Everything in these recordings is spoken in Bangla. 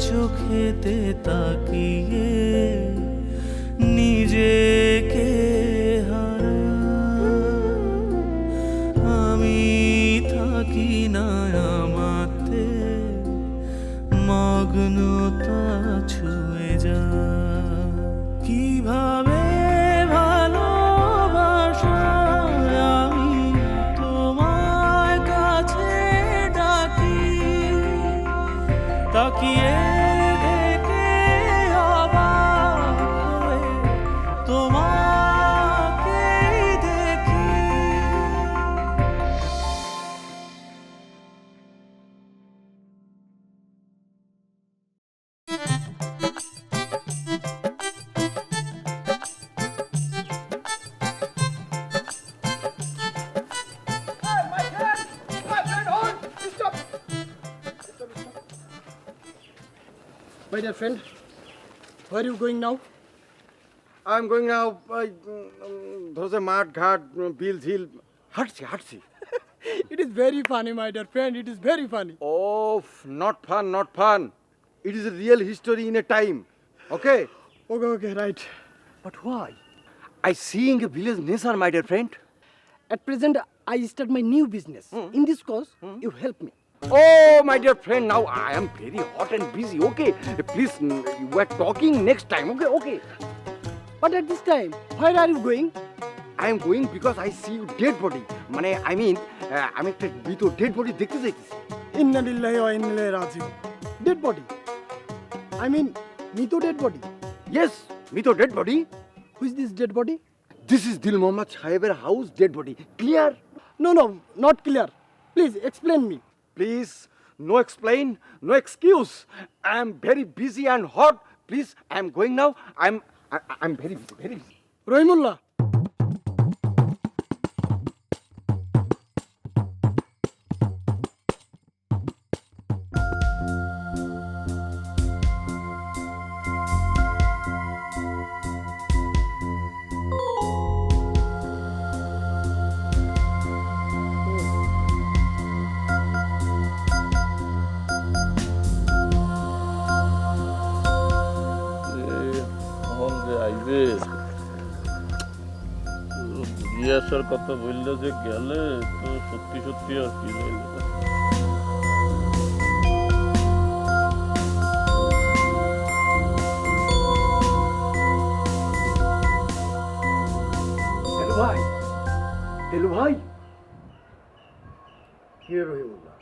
চোখেতে তাকিয়ে নিজেকে আমি থাকি না আমাতে মগ্নতা ছুঁয়ে যা কিভাবে ভালোবাসায় আমি তোমার কাছে ডাকি তাকিয়ে দেখে অবাক হয়ে তোমাকে দেখি My dear friend, where are you going now? I'm going now. ধরছে মাঠ ঘাট বিল ঝিল হাঁটছি It is very funny, my dear friend. It is very funny. Oh, not fun. It is a real history in a time. Okay? Okay, right. But why? I seeing a village nature, my dear friend. At present, I start my new business. In this cause, you help me. Oh, my dear friend, now I am very hot and busy. Okay, please, we are talking next time. Okay. But at this time, where are you going? I am going because I see you dead body. মানে I mean, আমি একটা মৃত dead body দেখতে চাইতেছি. Inna lillahi wa inna ilaihi raji'un. Dead body. I mean, Mito dead body. Yes, মৃত dead body. Who is this dead body? This is Dil Mohammad Saheber house dead body. Clear? No, not clear. Please explain me. Please, no explain, no excuse. I am very busy and hot. Please, I am going now. I'm very busy. Rahimullah. আসার কথা বললে যে গেলে তো সত্যি আর কি হয়ে যাবে। দেলু ভাই কি রহিমুল্লাহ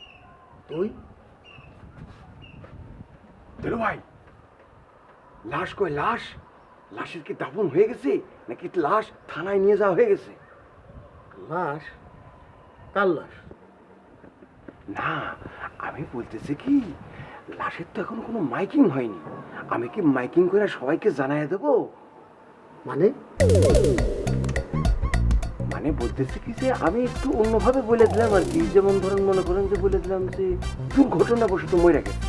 তুই দেলু ভাই লাশ কই লাশের কি দাফন হয়ে গেছে নাকি লাশ থানায় নিয়ে যাওয়া হয়ে গেছে? লাশ? কার লাশ? না, আমি বলতেছি কি লাশের তো এখনো কোনো মাইকিং হয়নি। আমি কি মাইকিং করে সবাইকে জানাই দেব? মানে বলতেছি কি যে আমি একটু অন্যভাবে বলে দিলাম আর কি। যেমন ধরুন মনে করেন যে বলে দিলাম যে দুর্ঘটনাবশত মরে গেছে।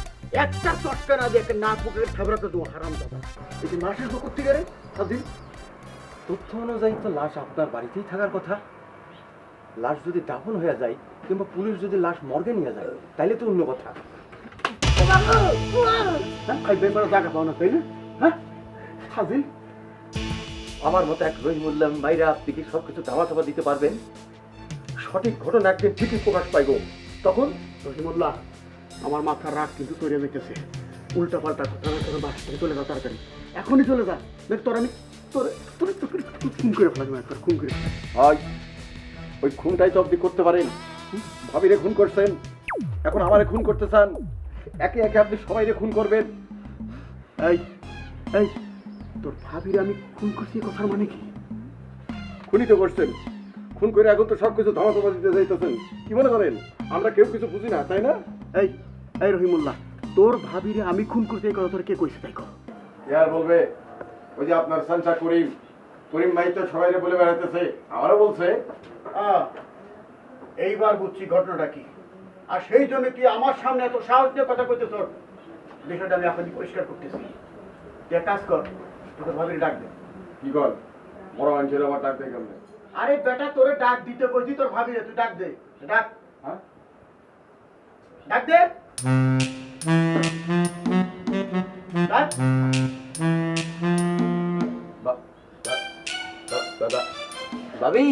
একটা চটকা না দিয়ে একটা নাক পুকুরে থাবড়াতে দেবো হারাম দাদা। এই যে লাশের পুকুর থেকে রে সাদিন তথ্য অনুযায়ী তো লাশ আপনার বাড়িতেই থাকার কথা। লাশ যদি দাফন হয়ে যায় কিংবা পুলিশ যদি লাশ মর্গে নিয়ে যায় তাইলে তো অন্য কথা। জায়গা পাও না তাই না? হ্যাঁ সাদিন আমার মতো এক রহিমুল্লাহ মাইরা আপনি কি সবকিছু ধামা দিতে পারবেন? সঠিক ঘটনা একদিন ঠিকই প্রকাশ পাইব। তখন রহিমুল্লাহ আমার মাথার রাগ কিন্তু তৈরি হইতেছে। উল্টা পাল্টা কথা না করে বাস থেকে চলে যা তাড়াতাড়ি, এখনই চলে যা। দেখ তোর আমি তোর খুন করে ফেলাম, একবার খুন করে ফেলাম। হয় ওই খুনটাই তো আপনি করতে পারেন। ভাবিরে খুন করছেন, এখন আমারে খুন করতে চান। একে একে আপনি সবাইরে খুন করবেন। এই এই তোর ভাবিরে আমি খুন করছি এই কথার মানে কি? খুনই তো করছেন। খুন করে এখন তো সবকিছু ধামা দিতে যাইতেছেন। কি মনে করেন আমরা কেউ কিছু বুঝি না, তাই না? এই এই রহিমুল্লাহ, তোর ভাবিরে আমি খুন করতে এই কথা তোর কে কইছে তাই কর। আর বলবে ওই যে আপনার সানসা করিম ভাই তো সবাইরে বলে বেড়াইতেছে, আমারও বলছে। এইবার বুঝছি ঘটনাটা কি। আর সেই জন্য কি আমার সামনে এত সাহস দিয়ে কথা কইতে তোর? বিষয়টা আমি আপনাকে পরিষ্কার করতেছি। তুই এক কাজ কর, তোর ভাবিরে ডাক দে। কি কর বড় মানুষের আবার ডাক দেয় কেমন? আরে বেটা তোরে ডাক দিতে কইছি, তোর ভাবিরে তুই ডাক দে। ডাক। হ্যাঁ ডাক দে। হ্যাঁ? ভাবি,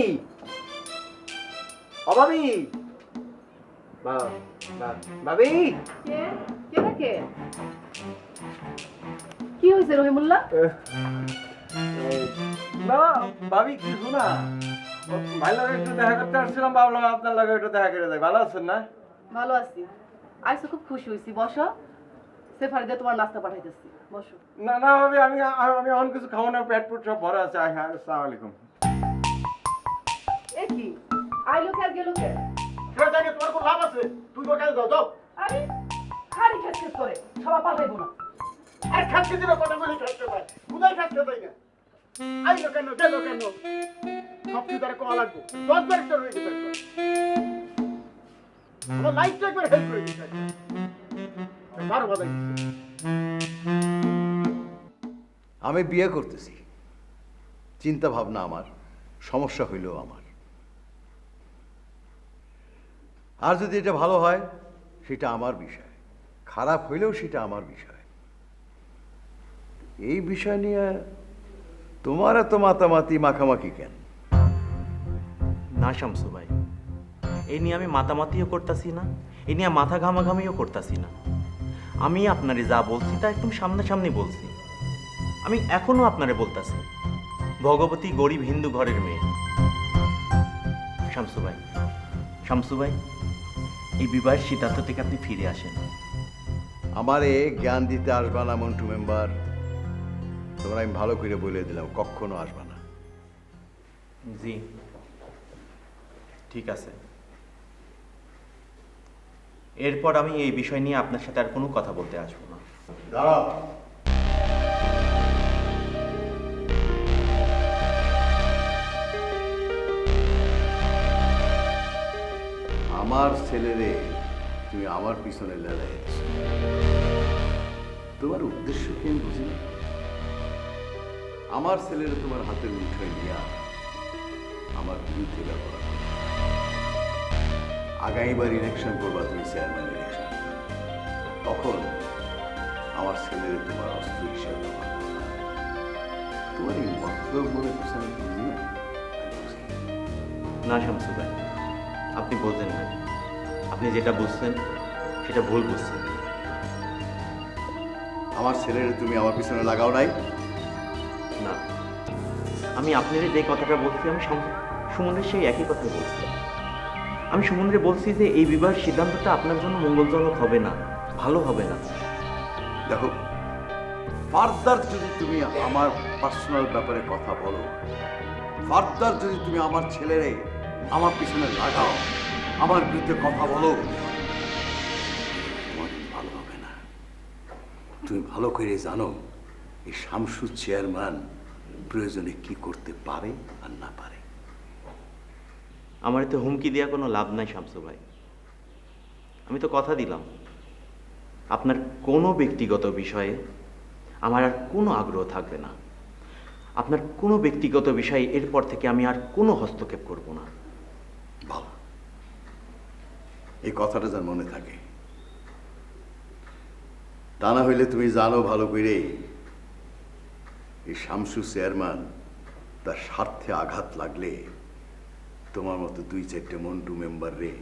ও ভাবি, ভাবি, কি হয়েছে রহিমুল্লাহ? না ভাবি কিছু না, ভাই লাগে একটু দেখা করতে আসছিলাম, ভাবলাম আপনার লাগে একটু দেখা করে যাই। ভালো আছেন না? ভালো আছি। আইসো, খুব খুশি হয়েছি। বসো, সেফারি দিয়ে তোমার নাস্তা পাঠাইতেছি। বসো। না না ভাবি, আমি আমি এখন কিছু খাবো না, পেট পুট সব ভরা আছে। আসসালামু আলাইকুম। এ কি আইলো কে আর গেলো কে? সেটা জানি তোমার কোনো লাভ আছে? তুই ওর কাছে যাও, যাও। আরে খালি খেস করে সবাই পাঠাইবো না। আর খাচ্ছে দিবে কথা বলে খাচ্ছে ভাই, কোথায় খাচ্ছে তাই না? আইলো কেন, গেলো কেন, সব কি তারা কমা লাগবো? 10 বার একটা রয়ে গেছে একবার। আমার লাইফটা একবার হেল্প করে দিচ্ছে। 12 বাজাই দিচ্ছে। আমি বিয়ে করতেছি, চিন্তা ভাবনা আমার, সমস্যা হইলেও আমার। আর যদি এটা ভালো হয় সেটা আমার বিষয়, খারাপ হইলেও সেটা আমার বিষয়। এই বিষয় নিয়ে তোমার এত মাতামাতি মাখামাখি কেন? না শামসু ভাই, এই নিয়ে আমি মাতামাতিও করতেছি না, এই নিয়ে মাথা ঘামাঘামিও করতেছি না। আমি আপনারে যা বলছি তা একদম সামনাসামনি বলছি। আমি এখনো আপনারে বলতাছি, ভগবতী গরিব হিন্দু ঘরের মেয়ে। শামসু ভাই, শামসু ভাই, এই বিবাহের সিদ্ধান্ত থেকে আপনি ফিরে আসেন। আমারে জ্ঞান দিতে আসবা না মন্টু মেম্বার, তোমরা আমি ভালো করে বলে দিলাম, কখনো আসবা না। জি ঠিক আছে, এরপর আমি এই বিষয় নিয়ে আপনার সাথে আর কোনো কথা বলতে আসবো না। দাঁড়াও, আমার ছেলেরে তুমি আমার পিছনে লড়াই, তোমার উদ্দেশ্য কি আমি বুঝি না। আমার ছেলেরে তোমার হাতের মুঠোয় নিয়ে আমার বিরুদ্ধে ব্যবহার করো। আগামীবার ইলেকশন করবা তুমি, চেয়ারম্যান ইলেকশন, তখন আমার ছেলেরে তোমার অস্ত্র হিসেবে ব্যবহার করবা। তোমার এই মতলব মনে করছে আমি বুঝি না। না শামসু ভাই, আপনি বোঝেন না, আপনি যেটা বুঝছেন সেটা ভুল বুঝছেন। আমার ছেলেরে তুমি আমার পিছনে লাগাও নাই? না, আমি আপনার যে কথাটা বলছি আমি সুমনের সেই একই কথা বলছি। আমি সুমনরে বলছি যে এই বিবাহের সিদ্ধান্তটা আপনার জন্য মঙ্গলজনক হবে না, ভালো হবে না। দেখো, ফার্দার যদি তুমি আমার পার্সোনাল ব্যাপারে কথা বলো, ফার্দার যদি তুমি আমার ছেলেরে আমার পিছনে লাগাও, আমার বিরুদ্ধে কথা বলো, তোমার ভালো হবে না। তুমি ভালো করে জানো এই শামসু চেয়ারম্যান প্রয়োজনে কি করতে পারে আর না পারে। আমার এতে হুমকি দেওয়া কোনো লাভ নাই শামসু ভাই। আমি তো কথা দিলাম, আপনার কোনো ব্যক্তিগত বিষয়ে আমার আর কোনো আগ্রহ থাকবে না। আপনার কোনো ব্যক্তিগত বিষয়ে এরপর থেকে আমি আর কোনো হস্তক্ষেপ করব না। ভালো, এই কথাটা যেন মনে থাকে। তা না হইলে তুমি জানো ভালো করে এই শামসু চেয়ারম্যান তার স্বার্থে আঘাত লাগলে তোমার মতো 2-4টে মন্টু মেম্বার রে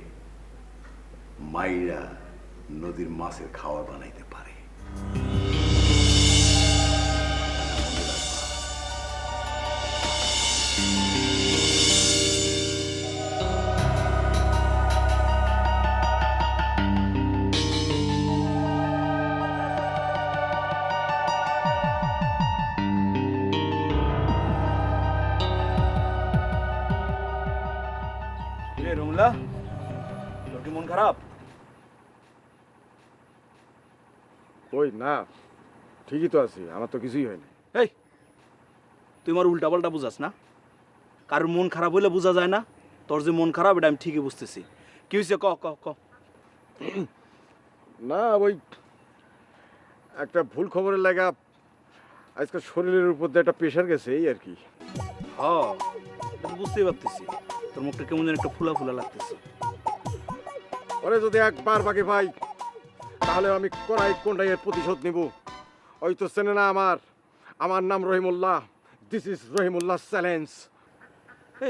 মাইরা নদীর মাছের খাওয়া বানাইতে পারে। রুমলা, তোর কি মন খারাপ? ওই না, ঠিকই তো আছি, আমার তো কিছুই হয়নি। এই, তুই আমার উল্টা পাল্টা বুঝাস না। কারোর মন খারাপ হইলে বোঝা যায় না। তোর যে মন খারাপ এটা আমি ঠিকই বুঝতেছি। কি হয়েছে ক ক ক। না, ওই একটা ভুল খবরের লাগা আজকাল শরীরের উপর দিয়ে একটা প্রেশার গেছে, এই আর কি। হ্যাঁ, বুঝতেই পারতেছি। তোর মুখটা কেমন যেন একটা ফুলা ফুলা লাগতেছে। ওরে যদি একবার বাকি ভাই, তাহলে আমি কোনটাই এর প্রতিশোধ নিব। ওই তো চেনে না আমার নাম Rahimullah. This is Rahimullah challenge.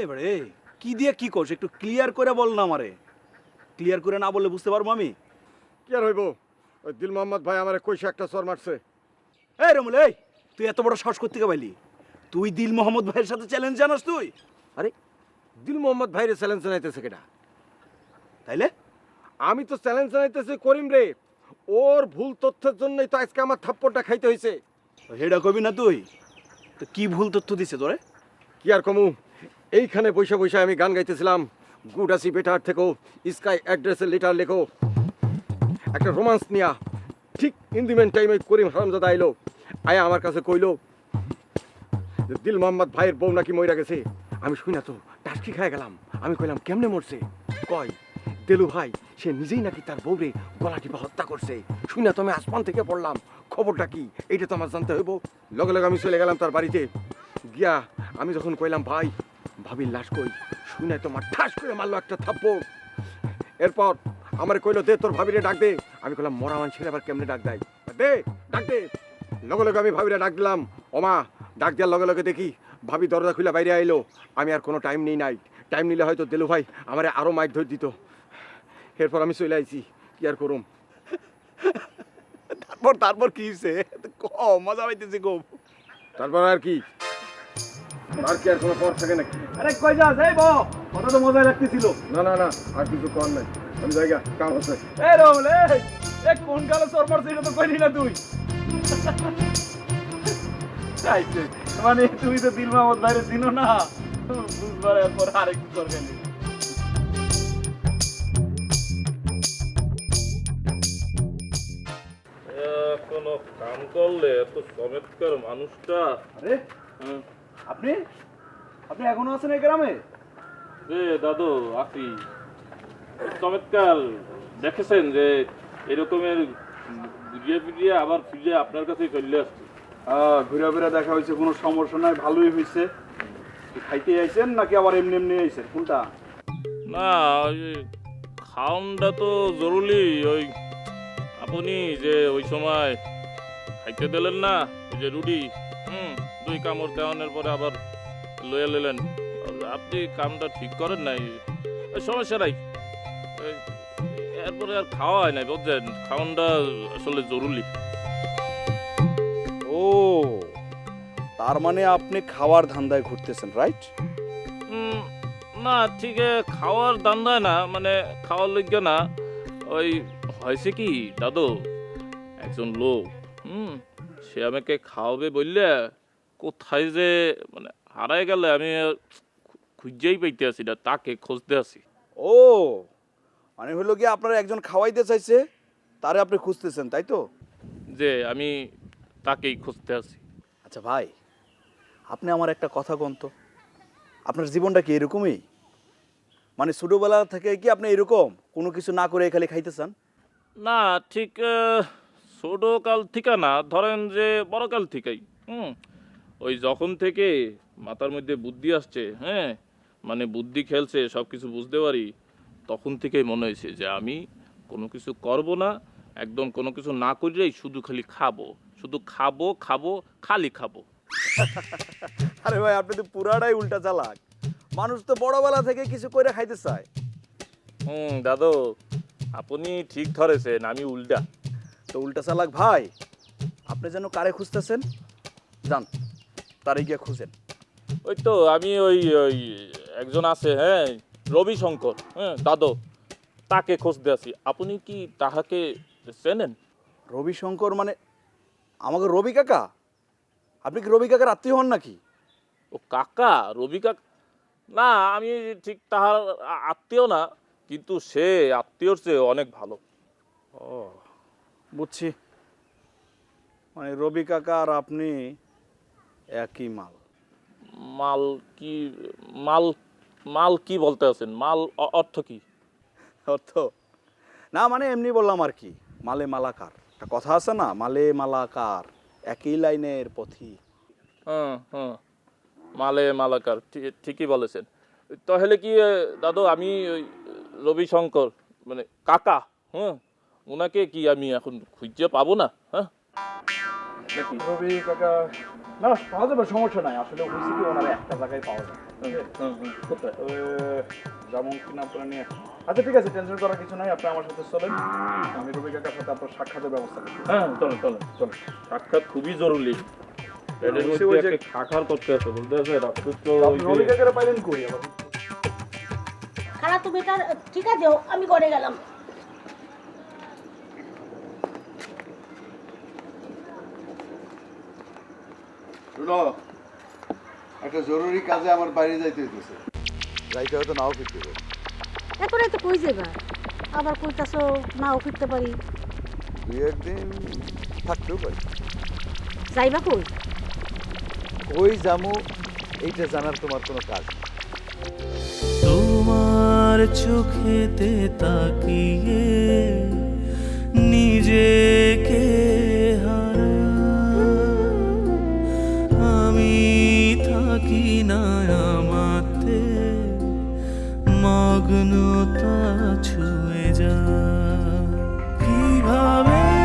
এবারে কি দিয়ে কি করছ একটু ক্লিয়ার করে বল না আমারে। ক্লিয়ার করে না বললে বুঝতে পারবো আমি। কি আর হইব, ওই দিল মোহাম্মদ ভাই আমার কইসে একটা চর মারছে। এই রমুল, এই তুই এত বড় সাহস করতে পাইলি? তুই দিল মোহাম্মদ ভাইয়ের সাথে চ্যালেঞ্জ জানাস তুই? আরে দিল মোহাম্মদ ভাইরে চ্যালেঞ্জ জানাইতেছে কেটা? তাইলে আমি তো চ্যালেঞ্জ জানাইতেছি করিম রে। ওর ভুল তথ্যের জন্যই তো আজকে আমার থাপ্পড়টা খাইতে হয়েছে। হেডা কবি না তুই? তো কি ভুল তথ্য দিছে তোরে? কি আর কমু, এইখানে বসে বসে আমি গান গাইতেছিলাম, গুড আসি বেটার থেকেও স্কাই অ্যাড্রেসের লেটার লেখো, একটা রোমান্স নিয়া। ঠিক ইন দি মেন টাইম করিম হারামজাদা আইলো, আয়া আমার কাছে কইলো যে দিল মোহাম্মদ ভাইয়ের বউ নাকি মইরা গেছে। আমি শুই না তো টাস্কি খাই গেলাম। আমি কইলাম কেমনে মরছে? কয় দেলু ভাই সে নিজেই নাকি তার বউরে গলা টিপা হত্যা করছে। শুই না তো আমি আসমান থেকে পড়লাম, খবরটা কি এইটা তো আমার জানতে হইব। লগে লগে আমি চলে গেলাম তার বাড়িতে গিয়া। আমি যখন কইলাম ভাই ভাবির লাশ কই, শুই না তোমার ঠাস করে মারলো একটা থাপ্পড়। এরপর আমার কইলো দে তোর ভাবিরে ডাক দে। আমি কইলাম মরা মানুষের আবার কেমনে ডাক দেয়? দে ডাক দে। লগে লগে আমি ভাবিরে ডাক দিলাম। ওমা ডাক দেওয়ার লগে লগে দেখি ভাবি দরজা খুলে বাইরে আইলো। আমি আর কোনো টাইম নেই নাই, টাইম নিলে হয়তো দেলু ভাই আমার আরো মাইক ধরে দিত। এরপর আমি চলে আইছি, কি আর করুম। তারপর কি হইছে? মজা পাইতেছি খুব। তারপর আর কি, আর কি আর কোনো পর থাকে নাকি? আরে কই যাস? এই বো, কথা তো মজা লাগতেছিল। না না না, আর কিছু কর নাই, আমি জায়গা কাম আছে। এই রমুল, এই কোন কালে চোর মারছিস এটা তো কইলি না তুই। আইছে মানে তুই তো দিল মোহাম্মদ ভাইরে চিনো না, বুঝবার এরপর আরেকটু চোর গেলি। কোনো কাম করলে এত চমৎকার মানুষটা। আরে আপনি আপনি এখনো আছেন এই গ্রামে? রে দাদু আছি। চমৎকার দেখেছেন যে এরকমের ঘুরিয়ে ফিরিয়ে আবার ফিরে আপনার কাছেই চলে আসছি। ঘুরা ফিরা দেখা হয়েছে, কোনো সমস্যা নাই, ভালোই হয়েছে। খাইতে আইছেন নাকি আবার এমনি এমনি আইছেন, কোনটা? না ওই খাওনটা তো জরুরি। ওই আপনি যে ওই সময় খাইতে দিলেন না ওই যে রুটি, 2 কামড় দেওয়ানোর পরে আবার লয়ে নিলেন, আপনি কামটা ঠিক করেন নাই। ওই সমস্যা নাই, এরপরে আর খাওয়া হয় নাই বুঝছেন। খাওনটা আসলে জরুরি। ও তার মানে আপনি খাওয়ার ধান্দায় ঘুরতেছেন, রাইট? না ঠিক খাওয়ার দান্দায় না, মানে খাওয়ার যোগ্য না। ওই হয়েছে কি দাদু, একজন লোক সে আমাকে খাওয়াবে বললে কোথায় যে মানে হারায় গেলে আমি খুঁজেই পাইতে আছি না, তাকে খুঁজতে আছি। ও মানে হলো কি আপনারা একজন খাওয়াইতে চাইছে, তারে আপনি খুঁজতেছেন, তাই তো? যে আমি তাকেই খুঁজতে আছি। আচ্ছা ভাই, আপনি আমার একটা কথা কোন তো, আপনার জীবনটা কি এরকমই? মানে ছোটবেলা থেকে কি আপনি এরকম কোনো কিছু না করে খালি খাইতে চান? না ঠিক ছোট কাল থেকে না, ধরেন যে বড় কাল থেকেই। ওই যখন থেকে মাথার মধ্যে বুদ্ধি আসছে, মানে বুদ্ধি খেলছে, সব কিছু বুঝতে পারি, তখন থেকেই মনে হয়েছে যে আমি কোনো কিছু করব না, একদম কোনো কিছু না করলেই শুধু খালি খাবো, শুধু খাবো খাবো খালি খাবো। আরে ভাই আপনি তো পুরাটাই উল্টা চালাক। মানুষ তো বড়বেলা থেকে কিছু করে খাইতে চায়। দাদু আপনি ঠিক ধরেছেন, আমি উল্টা। তো উল্টা চালাক ভাই, আপনি যেন কারে খুঁজতেছেন যান, তারে গিয়ে খুঁজেন। ওই তো আমি ওই ওই একজন আছে, রবিশঙ্কর, দাদু, তাকে খুঁজতে আছি। আপনি কি তাহাকে চেনেন? রবিশঙ্কর মানে আমাকে রবি কাকা? আপনি কি রবি কাকার আত্মীয় হন নাকি? ও কাকা, রবি কাকা? না আমি ঠিক তাহার আত্মীয় না, কিন্তু সে আত্মীয়র চেয়ে অনেক ভালো। ও বুঝছি, মানে রবি কাকা আর আপনি একই মাল। মাল কি? মাল মাল কি বলতে আছেন? মাল অর্থ কি? অর্থ না মানে এমনি বললাম আর কি, মালে মালাকার। একটা কথা আছে না, মালে মালাকার, একই লাইনের পথি। মালে মালাকার, ঠিকই বলেছেন। তাহলে কি দাদু আমি ওই রবিশঙ্কর মানে কাকা, ওনাকে কি আমি এখন খুঁজে পাবো না? নাকি? রবি কাকা না পাওয়া যাবে, সমস্যা নাই। আসলে হয়েছে কি ওনারা একটা জায়গায় পাওয়া যায়। কোথায়? যেমন কিনা আপনারা নিয়ে আচ্ছা ঠিক আছে, টেনশন করার কিছু নাই, আপনি আমার সাথে চলেন, আমি রবি কাকার সাথে আপনার সাক্ষাতের ব্যবস্থা করছি। হ্যাঁ চলেন চলেন চলেন, সাক্ষাৎ খুবই জরুরি। এদের অবশ্যই মধ্যে ওই যে- একটা খাখার করতে আছে, বলতে আছে রাত্রে তো আপনি রবি কাকারে পাইলেন কই আবার? খারাপ তো বেটার, ঠিক আছে আমি ঘরে গেলাম। শুনো, একটা জরুরি কাজে আমার বাইরে যাইতে হইতেছে, যাইতে হয়তো নাও ফিরতে পারি। এত রাতে কই যাবা? আবার কইতাছো নাও ফিরতে পারি। দুই একদিন থাকতেও পারি। যাইবা কই? ওই জামু এইটা জানার তোমার কোনো কাজ নেই। তোমার চোখেতে তাকিয়ে নিজেকে আমি থাকি না আমাতে, মগ্নতা ছুঁয়ে যায় কিভাবে